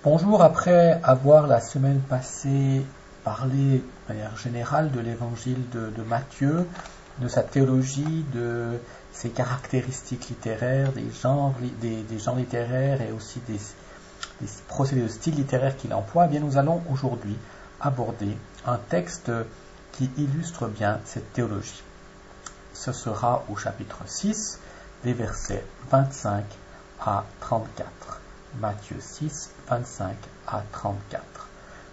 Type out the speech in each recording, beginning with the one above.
Bonjour, après avoir la semaine passée parlé de manière générale de l'évangile de Matthieu, de sa théologie, de ses caractéristiques littéraires, des genres littéraires et aussi des procédés de style littéraire qu'il emploie, eh bien nous allons aujourd'hui aborder un texte qui illustre bien cette théologie. Ce sera au chapitre 6, des versets 25 à 34. Matthieu 6, 25 à 34.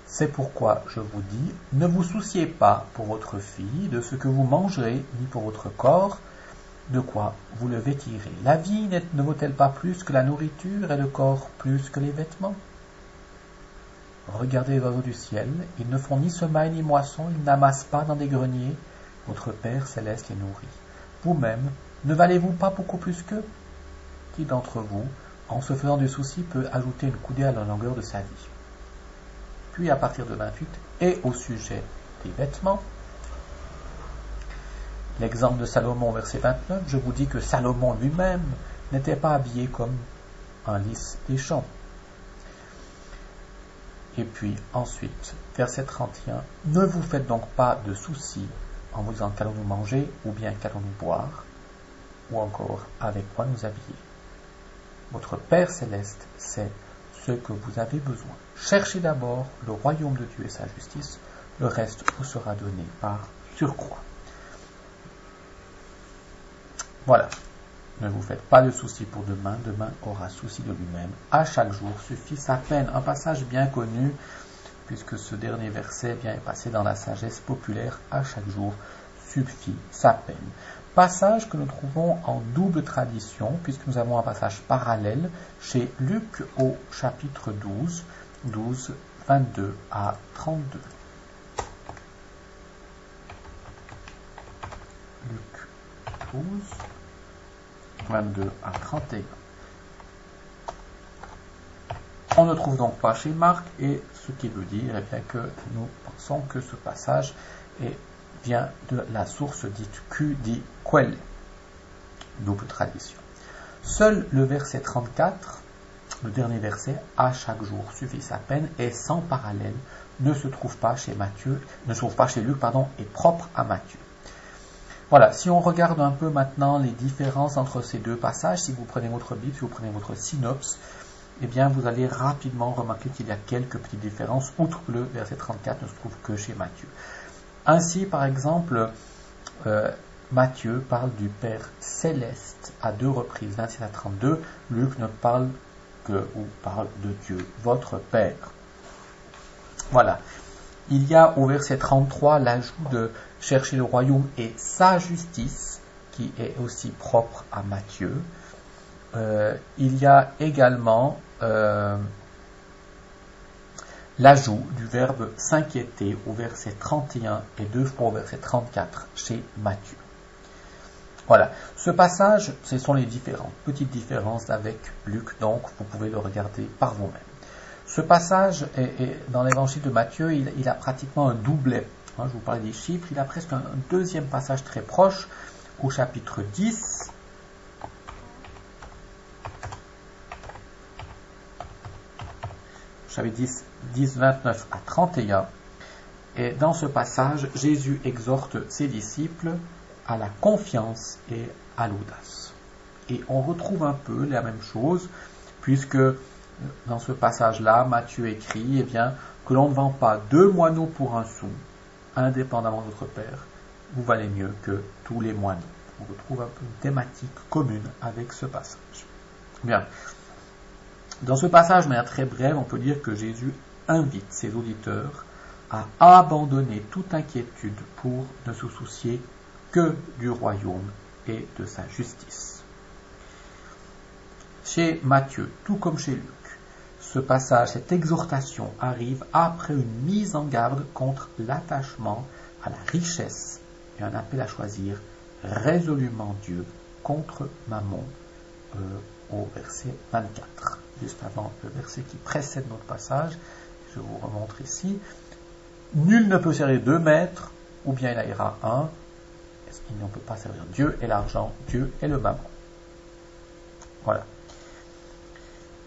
C'est pourquoi je vous dis, ne vous souciez pas pour votre vie de ce que vous mangerez, ni pour votre corps, de quoi vous le vêtirez. La vie ne vaut-elle pas plus que la nourriture et le corps plus que les vêtements? Regardez les oiseaux du ciel, ils ne font ni semaille ni moisson, ils n'amassent pas dans des greniers, votre Père céleste les nourrit. Vous-même, ne valez-vous pas beaucoup plus qu'eux? Qui d'entre vous, en se faisant du souci, peut ajouter une coudée à la longueur de sa vie? Puis à partir de 28, et au sujet des vêtements, l'exemple de Salomon, verset 29, je vous dis que Salomon lui-même n'était pas habillé comme un lys des champs. Et puis ensuite, verset 31, ne vous faites donc pas de soucis en vous disant qu'allons-nous manger, ou bien qu'allons-nous boire, ou encore avec quoi nous habiller. Votre Père céleste sait ce que vous avez besoin. Cherchez d'abord le royaume de Dieu et sa justice, le reste vous sera donné par surcroît. Voilà. Ne vous faites pas de soucis pour demain, demain aura souci de lui-même. À chaque jour suffit sa peine. Un passage bien connu, puisque ce dernier verset est passé dans la sagesse populaire. À chaque jour suffit sa peine. Passage que nous trouvons en double tradition, puisque nous avons un passage parallèle chez Luc au chapitre 12, 22 à 32. Luc 12, 22 à 31. On ne trouve donc pas chez Marc, et ce qui veut dire que nous pensons que ce passage vient de la source dite Q dit Quel, double tradition. Seul le verset 34, le dernier verset, à chaque jour suffit sa peine, et sans parallèle, ne se trouve pas chez Luc, est propre à Matthieu. Voilà, si on regarde un peu maintenant les différences entre ces deux passages, si vous prenez votre Bible, si vous prenez votre synopse, eh bien vous allez rapidement remarquer qu'il y a quelques petites différences, outre que le verset 34 ne se trouve que chez Matthieu. Ainsi, par exemple, Matthieu parle du Père céleste à 2 reprises, 26 à 32. Luc ne parle parle de Dieu, votre Père. Voilà. Il y a au verset 33 l'ajout de chercher le royaume et sa justice, qui est aussi propre à Matthieu. Il y a également l'ajout du verbe s'inquiéter au verset 31 et 2 fois au verset 34 chez Matthieu. Voilà. Ce passage, ce sont les petites différences avec Luc, donc vous pouvez le regarder par vous-même. Ce passage, dans l'évangile de Matthieu, il a pratiquement un doublet. Je vous parlais des chiffres, il a presque un deuxième passage très proche, au chapitre 10. Chapitre 10, 29 à 31. Et dans ce passage, Jésus exhorte ses disciples à la confiance et à l'audace. Et on retrouve un peu la même chose, puisque dans ce passage-là, Matthieu écrit que l'on ne vend pas 2 moineaux pour un sou, indépendamment de votre Père, vous valez mieux que tous les moineaux. On retrouve un peu une thématique commune avec ce passage. Bien. Dans ce passage, de manière très brève, on peut dire que Jésus invite ses auditeurs à abandonner toute inquiétude pour ne se soucier que du royaume et de sa justice. Chez Matthieu, tout comme chez Luc, ce passage, cette exhortation arrive après une mise en garde contre l'attachement à la richesse et un appel à choisir résolument Dieu contre Mammon au verset 24. Juste avant le verset qui précède notre passage, je vous remontre ici. Nul ne peut servir 2 maîtres, ou bien il haïra un. Il ne peut pas servir Dieu et l'argent, Dieu et le mammon. Voilà.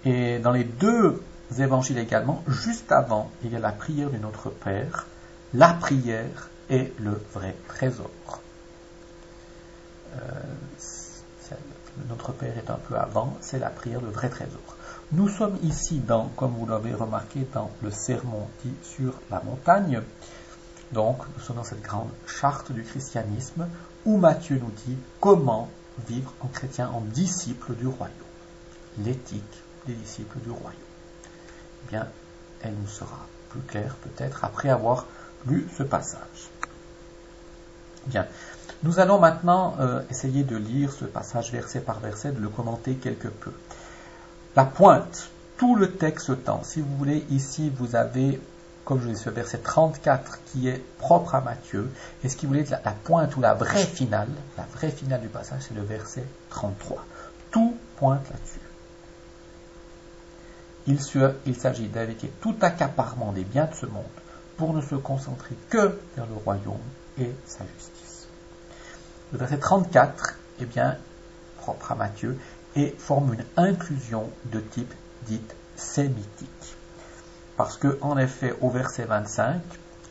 Et dans les deux évangiles également, juste avant, il y a la prière du Notre Père, la prière et le vrai trésor. Notre Père est un peu avant, c'est la prière, le vrai trésor. Nous sommes ici, comme vous l'avez remarqué, dans le sermon dit sur la montagne. Donc, nous sommes dans cette grande charte du christianisme où Matthieu nous dit comment vivre en chrétien, en disciple du royaume. L'éthique des disciples du royaume. Eh bien, elle nous sera plus claire peut-être après avoir lu ce passage. Bien, nous allons maintenant essayer de lire ce passage verset par verset, de le commenter quelque peu. La pointe, tout le texte tend. Si vous voulez, ici vous avez, comme je l'ai dit, ce verset 34 qui est propre à Matthieu. Et ce qui voulait la pointe ou la vraie finale du passage, c'est le verset 33. Tout pointe là-dessus. Il s'agit d'éviter tout accaparement des biens de ce monde pour ne se concentrer que vers le royaume et sa justice. Le verset 34 est bien propre à Matthieu et forme une inclusion de type dite sémitique. Parce que, en effet, au verset 25,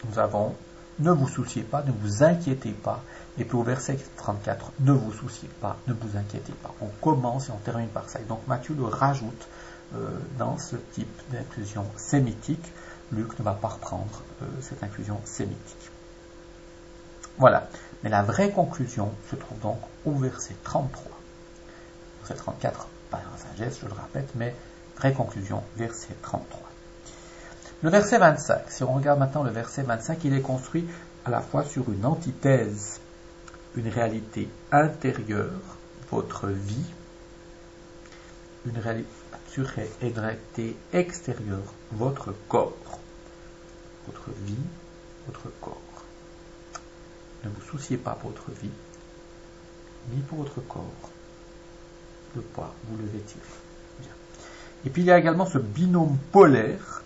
nous avons « Ne vous souciez pas, ne vous inquiétez pas ». Et puis au verset 34, « Ne vous souciez pas, ne vous inquiétez pas ». On commence et on termine par ça. Et donc Matthieu le rajoute dans ce type d'inclusion sémitique. Luc ne va pas reprendre cette inclusion sémitique. Voilà. Mais la vraie conclusion se trouve donc au verset 33. Verset 34, pas la sagesse, je le répète, mais vraie conclusion, verset 33. Le verset 25, si on regarde maintenant le verset 25, il est construit à la fois sur une antithèse, une réalité intérieure, votre vie, une réalité extérieure, votre corps. Votre vie, votre corps. Ne vous souciez pas pour votre vie, ni pour votre corps. De quoi vous le vêtirez. Bien. Et puis il y a également ce binôme polaire,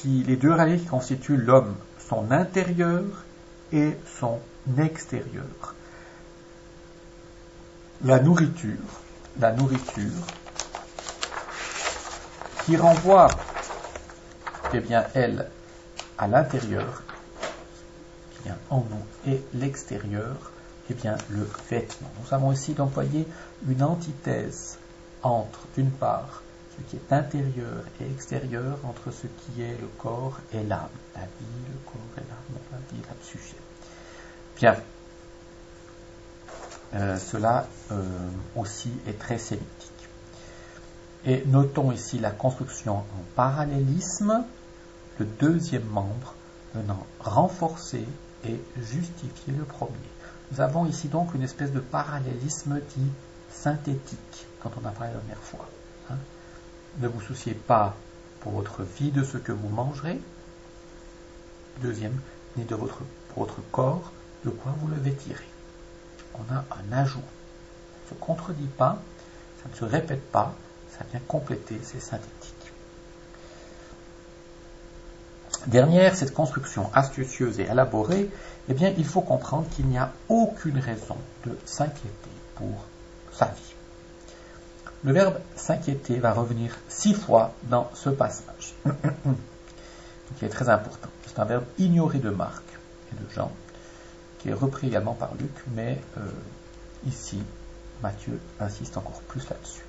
les deux réalités qui constituent l'homme, son intérieur et son extérieur. La nourriture qui renvoie, eh bien, elle, à l'intérieur, qui vient en nous, et l'extérieur, eh bien, le vêtement. Nous avons ici d'employer une antithèse entre, d'une part, ce qui est intérieur et extérieur, entre ce qui est le corps et l'âme. La vie, le corps et l'âme, la vie, la psyché. Bien. Cela aussi est très sémitique. Et notons ici la construction en parallélisme, le deuxième membre venant renforcer et justifier le premier. Nous avons ici donc une espèce de parallélisme dit synthétique, quand on a parlé la dernière fois. Ne vous souciez pas pour votre vie de ce que vous mangerez. Deuxième, ni de pour votre corps, de quoi vous le vêtirez. On a un ajout. Ça ne se contredit pas, ça ne se répète pas, ça vient compléter, c'est synthétique. Dernière, cette construction astucieuse et élaborée, eh bien, il faut comprendre qu'il n'y a aucune raison de s'inquiéter pour sa vie. Le verbe s'inquiéter va revenir 6 fois dans ce passage, qui est très important. C'est un verbe ignoré de Marc et de Jean, qui est repris également par Luc, mais ici, Matthieu insiste encore plus là-dessus.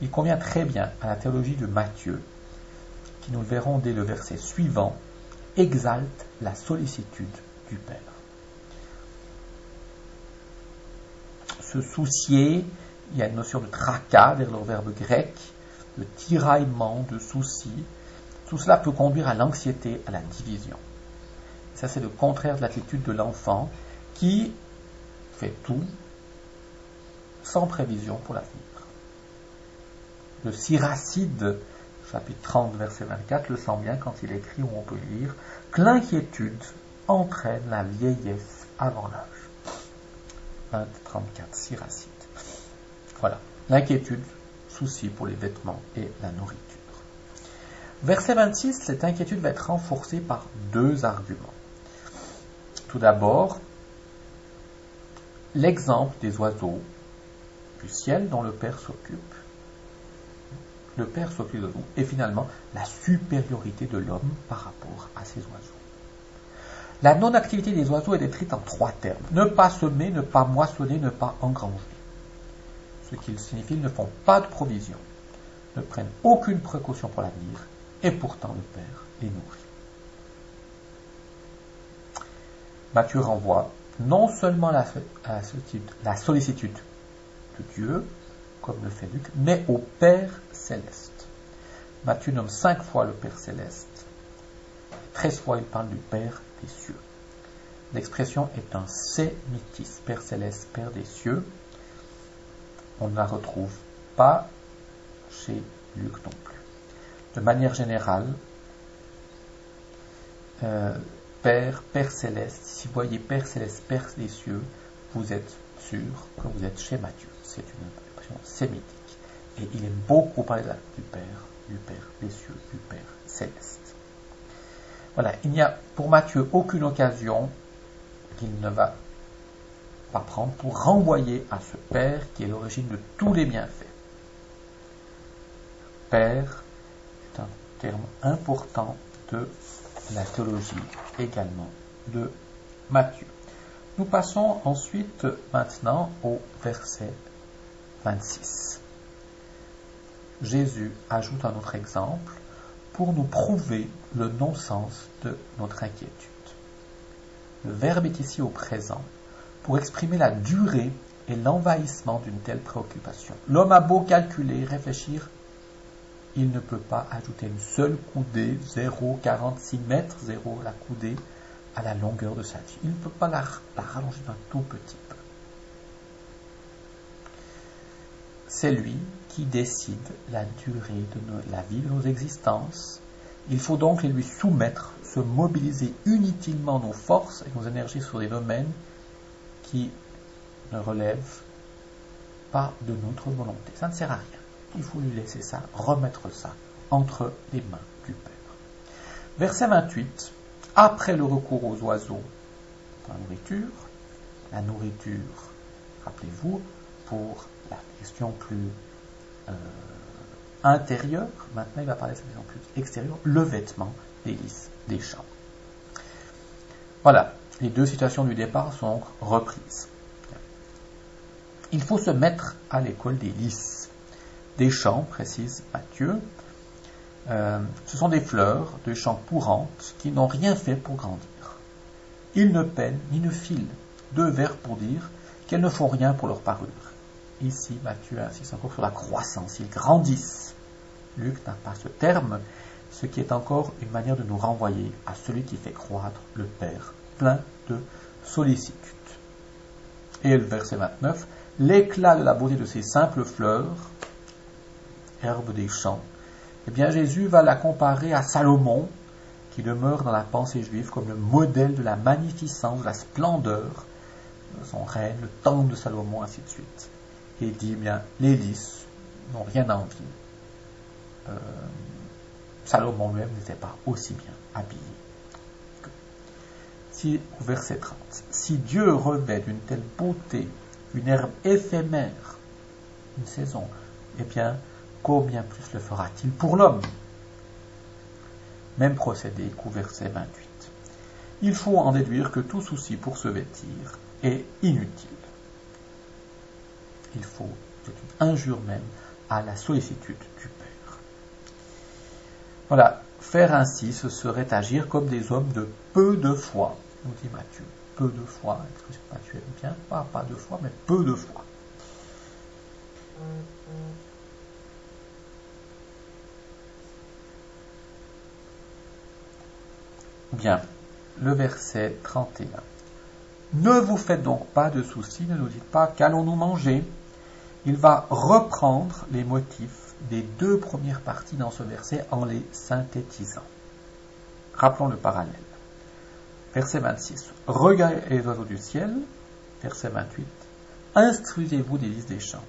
Il convient très bien à la théologie de Matthieu, qui, nous le verrons dès le verset suivant, exalte la sollicitude du Père. Se soucier, il y a une notion de tracas vers le verbe grec, de tiraillement, de souci. Tout cela peut conduire à l'anxiété, à la division. Ça, c'est le contraire de l'attitude de l'enfant qui fait tout sans prévision pour l'avenir. Le Siracide, chapitre 30, verset 24, le sent bien quand il écrit, où on peut lire « que l'inquiétude entraîne la vieillesse avant l'âge ». 20, 34, Siracide. Voilà, l'inquiétude, souci pour les vêtements et la nourriture. Verset 26, cette inquiétude va être renforcée par 2 arguments. Tout d'abord, l'exemple des oiseaux du ciel dont le Père s'occupe. le Père s'occupe de nous, et finalement la supériorité de l'homme par rapport à ces oiseaux. La non-activité des oiseaux est décrite en 3 termes. Ne pas semer, ne pas moissonner, ne pas engranger. Ce qui signifie qu'ils ne font pas de provision, ne prennent aucune précaution pour l'avenir, et pourtant le Père les nourrit. Matthieu renvoie non seulement à la sollicitude de Dieu, comme le fait Luc, mais au Père céleste. Matthieu nomme 5 fois le Père céleste, 13 fois il parle du Père des cieux. L'expression est un sémitisme, Père céleste, Père des cieux. On ne la retrouve pas chez Luc non plus. De manière générale, Père céleste, si vous voyez Père céleste, Père des cieux, vous êtes sûr que vous êtes chez Matthieu. C'est une expression sémitique. Et il aime beaucoup parler du Père des cieux, du Père céleste. Voilà, il n'y a pour Matthieu aucune occasion qu'il ne va pas prendre pour renvoyer à ce Père qui est l'origine de tous les bienfaits. Père est un terme important de la théologie également de Matthieu. Nous passons ensuite maintenant au verset 26. Jésus ajoute un autre exemple pour nous prouver le non-sens de notre inquiétude. Le verbe est ici au présent pour exprimer la durée et l'envahissement d'une telle préoccupation. L'homme a beau calculer, réfléchir, il ne peut pas ajouter une seule coudée, 0,46 mètres, 0 la coudée, à la longueur de sa vie. Il ne peut pas la rallonger d'un tout petit peu. C'est lui qui décide la durée de la vie de nos existences. Il faut donc les lui soumettre, se mobiliser inutilement nos forces et nos énergies sur des domaines qui ne relèvent pas de notre volonté. Ça ne sert à rien. Il faut lui laisser ça, remettre ça entre les mains du Père. Verset 28. Après le recours aux oiseaux pour la nourriture, rappelez-vous, pour la question plus intérieure, maintenant il va parler de cette question plus extérieure, le vêtement, les lys des champs. Voilà, les deux situations du départ sont donc reprises. Il faut se mettre à l'école des lys. Des champs, précise Matthieu, ce sont des fleurs de champs courantes qui n'ont rien fait pour grandir. Ils ne peinent ni ne filent. 2 vers pour dire qu'elles ne font rien pour leur parure. Ici, Matthieu insiste encore sur la croissance. Ils grandissent. Luc n'a pas ce terme, ce qui est encore une manière de nous renvoyer à celui qui fait croître le Père, plein de sollicitude. Et le verset 29, l'éclat de la beauté de ces simples fleurs, herbe des champs, eh bien Jésus va la comparer à Salomon, qui demeure dans la pensée juive comme le modèle de la magnificence, de la splendeur de son règne, le temple de Salomon, ainsi de suite. Et il dit, eh bien, les lys n'ont rien à envier. Salomon lui-même n'était pas aussi bien habillé. Si, au verset 30, si Dieu revêt d'une telle beauté une herbe éphémère, une saison, eh bien, combien plus le fera-t-il pour l'homme? Même procédé qu'au verset 28. Il faut en déduire que tout souci pour se vêtir est inutile. Il faut, c'est une injure même, à la sollicitude du Père. Voilà, faire ainsi, ce serait agir comme des hommes de peu de foi, nous dit Matthieu. Peu de foi, est-ce que Matthieu aime bien? Pas de foi, mais peu de foi. Bien, le verset 31. Ne vous faites donc pas de soucis, ne nous dites pas qu'allons-nous manger. Il va reprendre les motifs des 2 premières parties dans ce verset en les synthétisant. Rappelons le parallèle. Verset 26. Regardez les oiseaux du ciel. Verset 28. Instruisez-vous des lys des champs.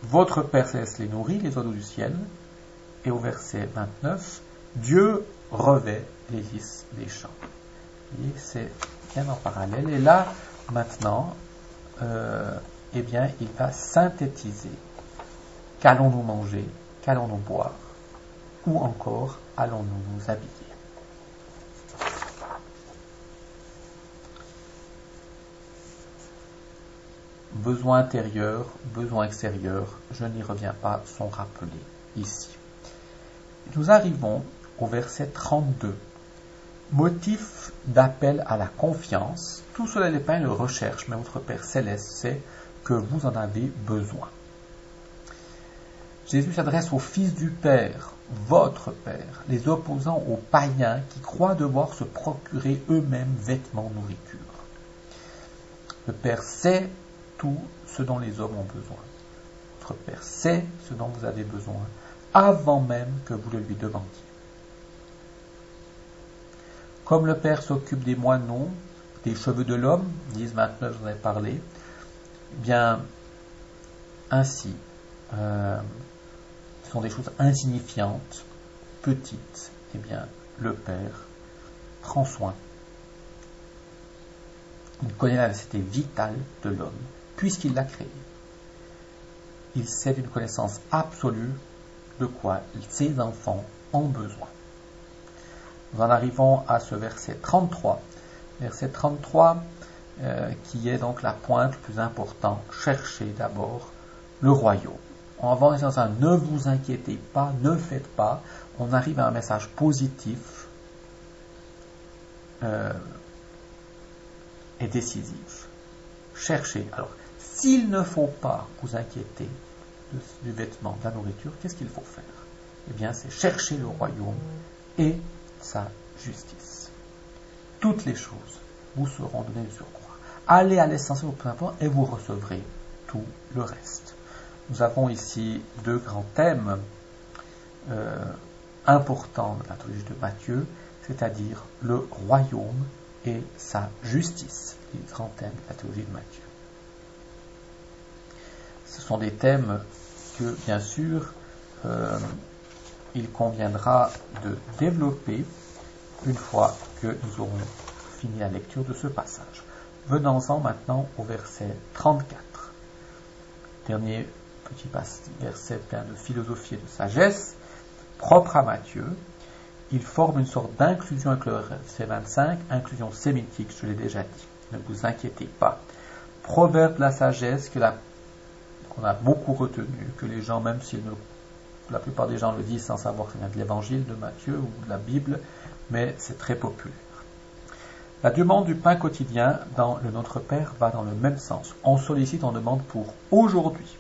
Votre Père céleste les nourrit, les oiseaux du ciel. Et au verset 29, Dieu revêt les lys des champs. Et c'est bien en parallèle. Et là, maintenant, eh bien, il va synthétiser. Qu'allons-nous manger? qu'allons-nous boire? Ou encore, allons-nous nous habiller? Besoin intérieur, besoin extérieur, je n'y reviens pas, sont rappelés ici. Nous arrivons au verset 32. Motif d'appel à la confiance. Tout cela n'est pas une recherche, mais votre Père Céleste sait que vous en avez besoin. Jésus s'adresse aux fils du Père, votre Père, les opposants aux païens qui croient devoir se procurer eux-mêmes vêtements, nourriture. Le Père sait tout ce dont les hommes ont besoin. Votre Père sait ce dont vous avez besoin avant même que vous le lui demandiez. Comme le Père s'occupe des moineaux, des cheveux de l'homme, 10-29, j'en ai parlé, eh bien, ainsi, ce sont des choses insignifiantes, petites, eh bien, le Père prend soin. Il connaît la nécessité vitale de l'homme, puisqu'il l'a créé. Il sait d'une connaissance absolue de quoi ses enfants ont besoin. Nous en arrivons à ce verset 33. Verset 33 qui est donc la pointe plus importante. Cherchez d'abord le royaume. On va dans un ne vous inquiétez pas, ne faites pas. On arrive à un message positif et décisif. Cherchez. Alors, s'il ne faut pas vous inquiéter du vêtement, de la nourriture, qu'est-ce qu'il faut faire? Eh bien, c'est chercher le royaume et sa justice. Toutes les choses vous seront données de surcroît. Allez à l'essentiel au plus important et vous recevrez tout le reste. Nous avons ici deux grands thèmes importants de la théologie de Matthieu, c'est-à-dire le royaume et sa justice, les grands thèmes de la théologie de Matthieu. Ce sont des thèmes que, bien sûr, il conviendra de développer une fois que nous aurons fini la lecture de ce passage. Venons-en maintenant au verset 34. Dernier petit verset plein de philosophie et de sagesse, propre à Matthieu. Il forme une sorte d'inclusion avec le verset 25, inclusion sémitique, je l'ai déjà dit. Ne vous inquiétez pas. Proverbe de la sagesse qu'on a beaucoup retenu, que les gens, même si la plupart des gens le disent sans savoir que ça vient de l'évangile de Matthieu ou de la Bible, mais c'est très populaire. La demande du pain quotidien dans le Notre Père va dans le même sens. On sollicite, on demande pour aujourd'hui.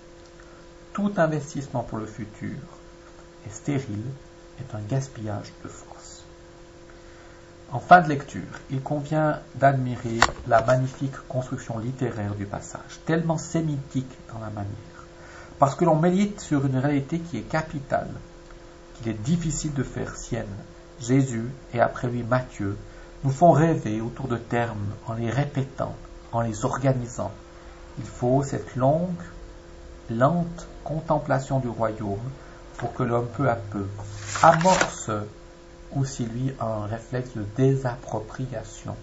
Tout investissement pour le futur est stérile, est un gaspillage de force. En fin de lecture, il convient d'admirer la magnifique construction littéraire du passage, tellement sémitique dans la manière, parce que l'on médite sur une réalité qui est capitale, qu'il est difficile de faire sienne. Jésus, et après lui Matthieu, nous font rêver autour de termes en les répétant, en les organisant. Il faut cette longue, lente contemplation du royaume pour que l'homme peu à peu amorce aussi lui un réflexe de désappropriation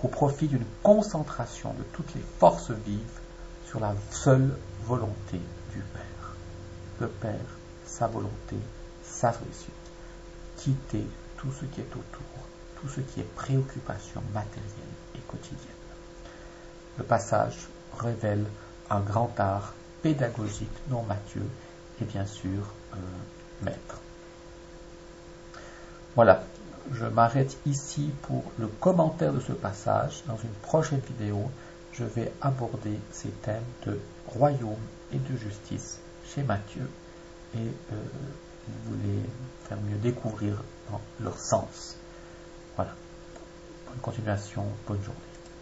au profit d'une concentration de toutes les forces vives sur la seule volonté du Père. Le Père, sa volonté, sa réussite. Quitter tout ce qui est autour, tout ce qui est préoccupation matérielle et quotidienne. Le passage révèle un grand art pédagogique dont Matthieu est bien sûr maître. Voilà, je m'arrête ici pour le commentaire de ce passage. Dans une prochaine vidéo, je vais aborder ces thèmes de royaume et de justice chez Matthieu et vous les faire mieux découvrir dans leur sens. Voilà, bonne continuation, bonne journée.